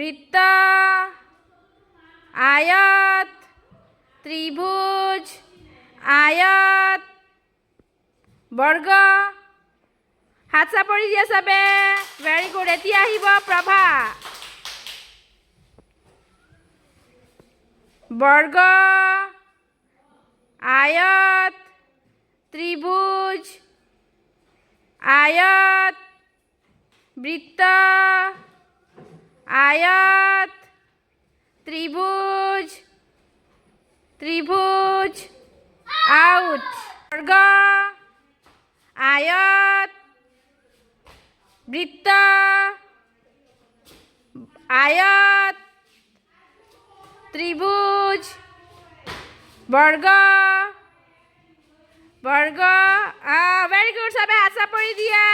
वृत्त आयत त्रिभुज आयत वर्ग हाथ चापৰি দিয়া সবে ভেৰি গুড এতিয়া আহিব प्रभा वर्ग आयत त्रिभुज आयत वृत्त आयत त्रिभुज त्रिभुज आउट वर्ग आयत वृत्त आयत त्रिभुज वर्ग वर्ग वेरी गुड सबे हाथ चापৰি দিয়া।